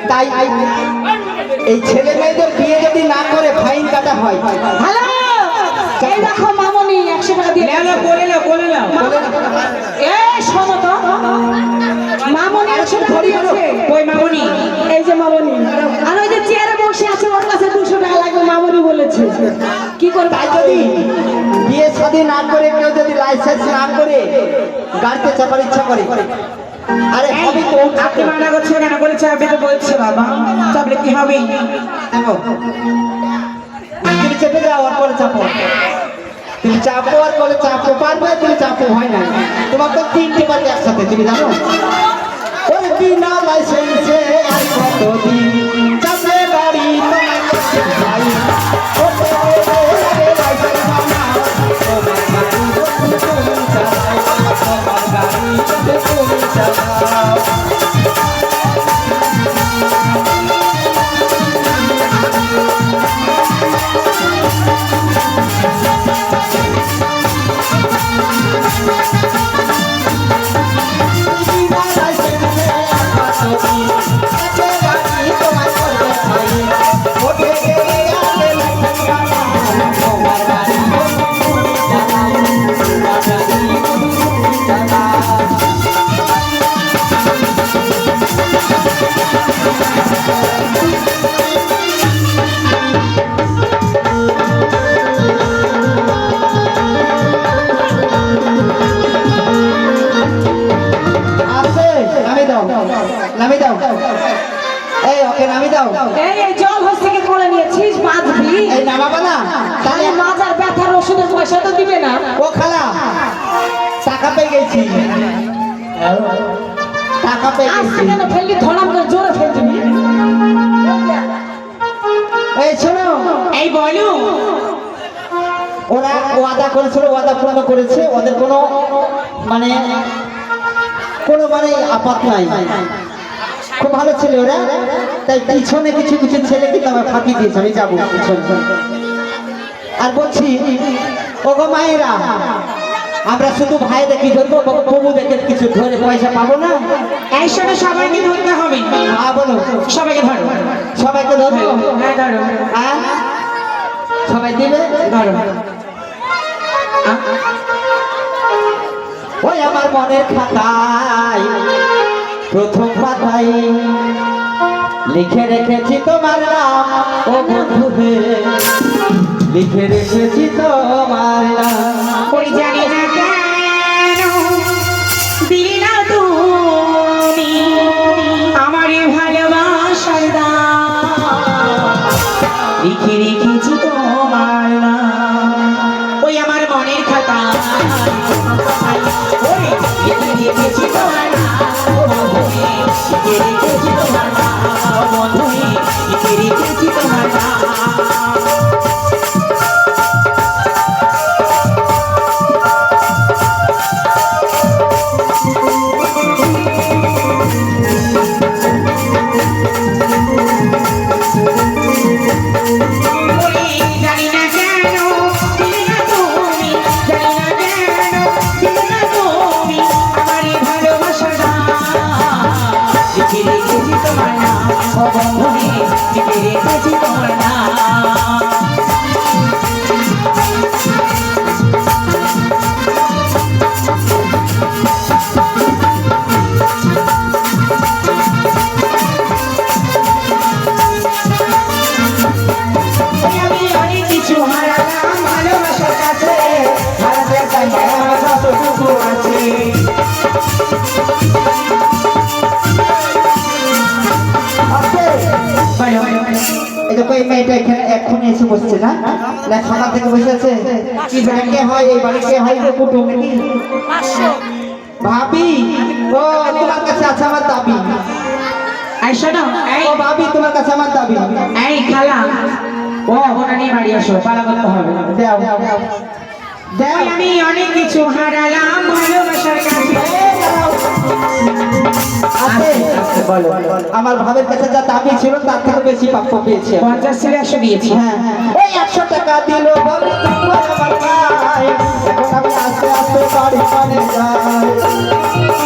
তাই এই ছেলে মেয়েদের বিয়ে যদি না করে ফাইন কাটা হয়। হ্যালো, এই দেখো মামনি 100 টাকা দিয়ে বলে নাও এই শোনো তো, মামনি 100 টাকা দিয়েছে। ওই মামনি, এই যে মামনি, আর ওই যে চেয়ারে বসে আছে ওর কাছে 200 টাকা লাগবে মামনি বলেছে। কি করবে? তাই যদি বিয়ে শাদী না করে কেউ যদি লাইসেন্স না করে গাড়িতে চাপার ইচ্ছা করে, আরে হবে তো। আপনি মানা করছে কেন? বলেছে আপনি তো বলছে বাবা, তাহলে কি হবে? দেখো তুমি চেপে যাও, আর করে চাপো। তুমি চাপো আর করে চাপো, পারবে তুমি চাপো, হয় না। তোমার তো 3টে বাজে একসাথে, তুমি জানো? ওই বিনা লাইসেন্সে আর কতদিন চাপে গাড়ি তোমায় করতে চাই। নামি দাও, এই ওকে নামি দাও। এই জল হোস থেকে করে নিয়েছিস, বাঁধবি। এই নামাবা না, তাহলে মাজার ব্যথার ওষুধের পয়সা তো দিবে না। ও খালা টাকা পেয়ে গেছি, টাকা পেয়ে আজকে গেছি। কেন ফেললি? ধরাম করে জোরে ফেল দিবি। এই শোনো, এই বলো, ওরা ওয়াদা করেছিল, ওয়াদা পূর্ণ করেছে। ওদের কোনো মানে আপাত নাই, খুব ভালো ছিল ওরা। তাই পিছনে কিছু কিছু ছেলে কিন্তু আমার ফাঁকি দিয়েছে, আমি যাবো পিছনে। আর বলছি ওগো মায়েরা, আমরা শুধু ভাই দেখি ধরবো, প্রভু দেখে কিছু ধরে পয়সা পাবো না। এই সময় সবাইকে ধরতে হবে। হ্যাঁ বলো, সবাইকে ধরো, সবাইকে ধরবো। হ্যাঁ ধরো, হ্যাঁ সবাই দিবে, ধরো। ওই আমার মনের খাতায় প্রথম পাতায় লিখে রেখেছি তোমার নাম, ও বন্ধু হে, লিখে রেখেছি তোমার নাম। ওই জানি না কেন দিলি না তুমি আমার ভালোবাসার দাম, লিখে রেখেছি তোমার নাম। ওই আমার মনের খাতা লিখে রেখেছি তোমার নাম, লিখে রেখেছি তোমার নাম, বন্ধু লিখে রেখেছি তোমার নাম। মেয়েটা এখানে এক্ষুনি এসে বসছে না, সকাল থেকে বসে আছে। কি ব্যাংকে হয় এই বাড়ি, কে হয় কুটুম নাকি ভাবি? ও তোমার কাছে আছে আমার দাবি। ও ভাবি তোমার কাছে আমার দাবি। এই খালা, ও ওনা নিয়ে বাড়ি আসো, পালা করতে হবে। দাও দাও, আমি অনেক কিছু হারালাম ভালোবাসার কাছে। বলো, আমার ভাবের কাছে যা দাবি ছিল তার থেকে বেশি প্রাপ্য পেয়েছি। 50 থেকে 100 দিয়েছি। হ্যাঁ, ওই 100 টাকা দিল বলে তোমার আমার ভাই, এখন আমি আস্তে আস্তে বাড়ি মানে যাই।